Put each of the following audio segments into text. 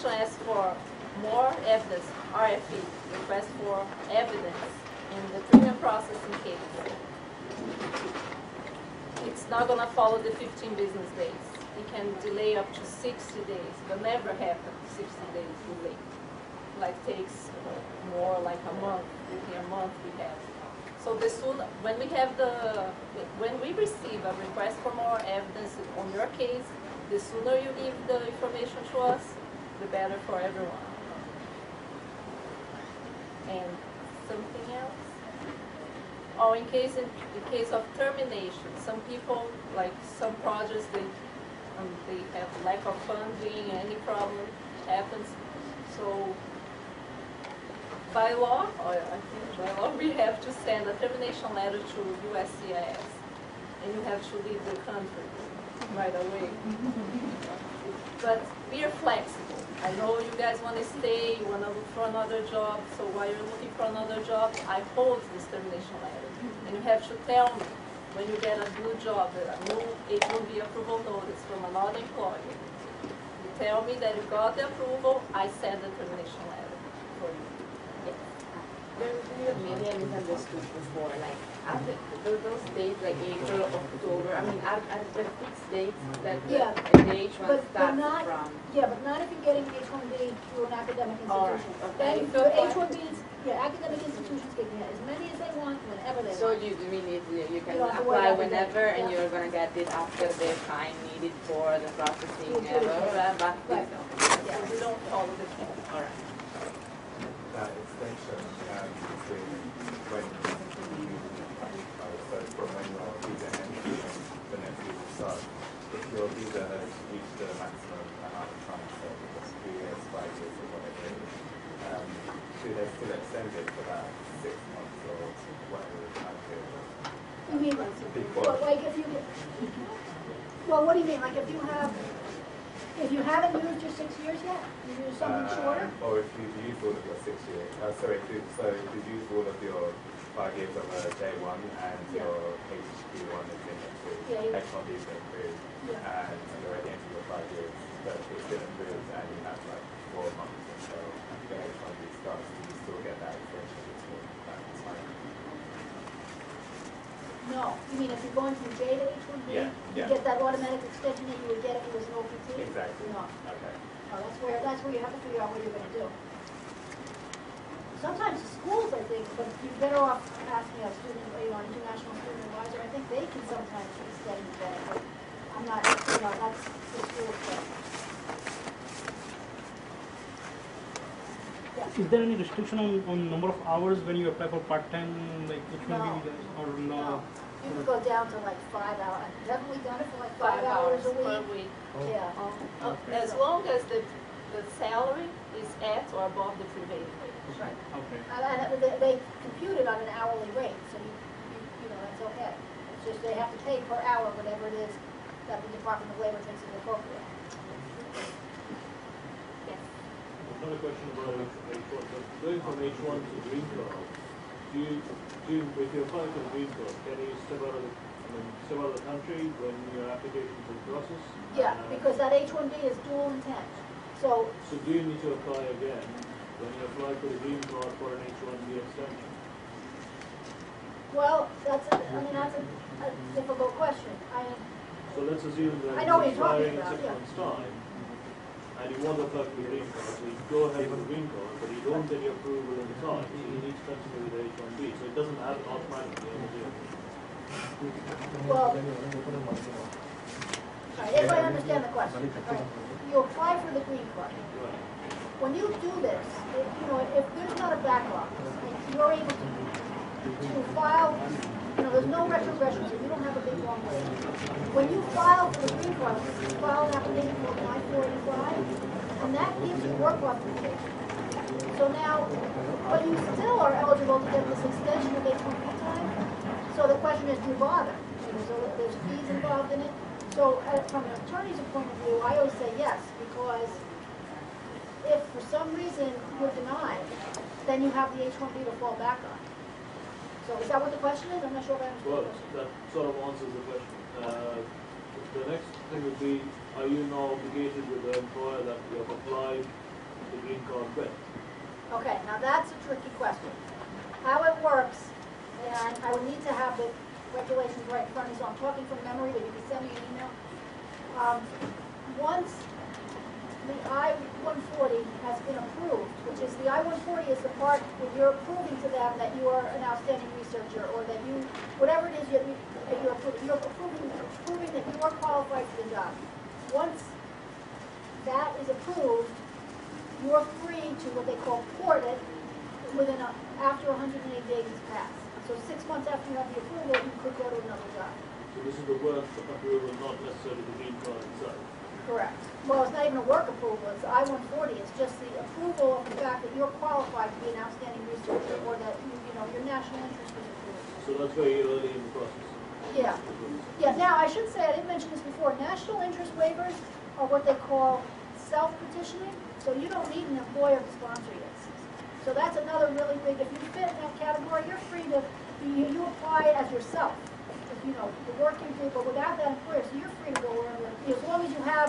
termination asks for more evidence, RFE, request for evidence in the premium processing case. It's not going to follow the 15 business days. It can delay up to 60 days, but never happen 60 days delay. Like takes more like a month, within a month we have. So the sooner, when we receive a request for more evidence on your case, the sooner you give the information to us, the better for everyone. And something else? Oh, in case of termination, some people, like some projects, they have lack of funding, any problem happens. So by law, we have to send a termination letter to USCIS, and you have to leave the country right away. But we are flexible. I know you guys want to stay, you want to look for another job, so while you're looking for another job, I hold this termination letter. And you have to tell me when you get a new job, a new H-1B approval notice from another employer. You tell me that you got the approval, I send the termination letter for you. Maybe I misunderstood before, like after those dates, like April, October, I mean, are the fixed dates that the H1 starts from? Yeah, but not if you're getting H-1B through an academic institution. Okay. Then your H-1Bs, academic institutions can get as many as they want, whenever they So want. you mean you can You don't have to worry apply about whenever, that. and Yeah. you're gonna get it after the time needed for the processing, blah, blah, blah, but Right. So we don't follow the cap. all right. That extension between when you so from when your visa ends and the next visa starts, if your visa has reached the maximum amount of time, so it's 3 years, 5 years, or whatever it is, should they still extend it for that 6 months or whatever the time period is? You mean, Before. like if you, well, what do you mean, like if you haven't used your 6 years yet, you use something shorter? Or if you've used all of your 6 years, if you've used all of your 5 years of J1 and your H-1 has been approved, H-1B has been approved, and you're at the end of your 5 years, but it's been approved and you have like 4 months until the H-1B starts, do you still get that extension between that time? No, you mean if you're going from J to H-1B? Yeah, You get that automatic extension that you would get if it was an OPT? Exactly. No. Okay. No, that's where you have to figure out what you're going to do. Sometimes the schools, I think, but you're better off asking a student, an international student advisor. I think they can sometimes extend it better, but I'm not, that's the school's thing. Is there any restriction on number of hours when you apply for part-time, like H-1B No. visas, or no? No. You can go down to like 5 hours. Haven't we done it for like 5 hours a per week? week. Yeah. As long as the salary is at or above the prevailing wage. Right. Okay. And they compute it on an hourly rate, so you know, that's okay. It's just they have to pay per hour whatever it is that the Department of Labor thinks is appropriate. Yes. Another question about H1. Going from H1 to green card, if you apply for the green card, can you step out of the country when your application is in process? Yeah, because that H-1B is dual intent. So, So do you need to apply again when you apply for the green card for an H1B extension? well, that's a difficult question. So let's assume that I know what it's you're talking expiring in about, 6 yeah. months' time, and you want to apply for the green card, so you go ahead with the green card, but you don't get your approval in time, so you need to continue with the H1B. So it doesn't happen automatically every year. Well, right, if I understand the question, right, you apply for the green card. Right. When you do this, if there's not a backlog, you're able to file, there's no retrogression, so you don't have a big long wait. When you file for the green card, you file an application for I-485, and that gives you work authorization. So now, but you still are eligible to get this extension of H-1B time. So the question is, do you bother? So there's fees involved in it. So from an attorney's point of view, I always say yes, because if for some reason you're denied, then you have the H-1B to fall back on. So is that what the question is? I'm not sure if I understand Well, the question. that sort of answers the question. The next thing would be, are you now obligated with the employer that you have applied when? Okay, now that's a tricky question. How it works, and I would need to have the regulations right in front of me, so I'm talking from memory, but you can send me an email. Once the I-140 has been approved, which is the I-140 is the part where you're proving to them that you are an outstanding researcher, or that you, whatever it is that you're proving that you are qualified for the job. Once that is approved, you're free to what they call port it after 180 days has passed. So 6 months after you have the approval, you could go to another job. So this is the work approval, not necessarily the green card itself. Correct. Well, it's not even a work approval, it's I-140, it's just the approval of the fact that you're qualified to be an outstanding researcher, or that, your national interest is approved. So that's very early in the process. Yeah. Yeah, now, I should say, I didn't mention this before, national interest waivers are what they call self-petitioning, so you don't need an employer to sponsor you. So that's another really big, if you fit in that category, you're free to, you apply as yourself. The work you do, but without that employer, so you're free to go wherever, as long as you have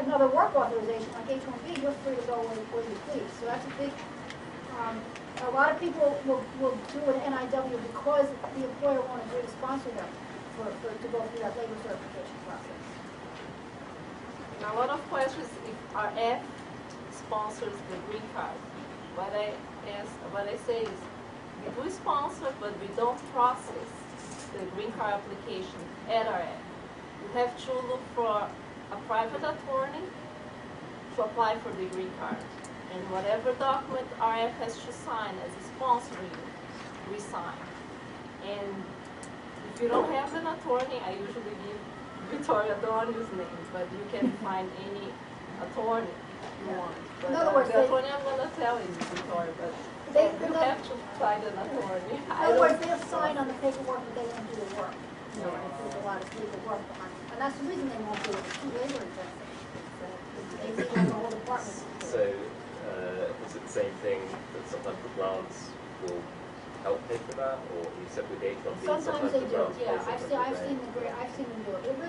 another work authorization like H-1B, you're free to go where you please. So that's a big, a lot of people will do an NIW because the employer won't agree to sponsor them to go through that labor certification process. Now, a lot of questions if RF sponsors the green card. What I say is, we do sponsor, but we don't process the green card application at RF. You have to look for a private attorney to apply for the green card. And whatever document RF has to sign as a sponsor, we sign. And if you don't have an attorney, I usually give Victoria Donoghue's name, but you can find any attorney you want. But, in other words, the attorney I'm going to tell is Victoria, but you have to find an attorney. In other words, they'll sign on the paperwork, but they won't do the work. And there's a lot of legal work behind it. And that's the reason they won't do it. It's too labor intensive. They need the whole department. So, is it the same thing that sometimes the grants will help pay for that, or you said with H-1B, Sometimes they the do, grants pay yeah. sometimes I've seen them do it. It really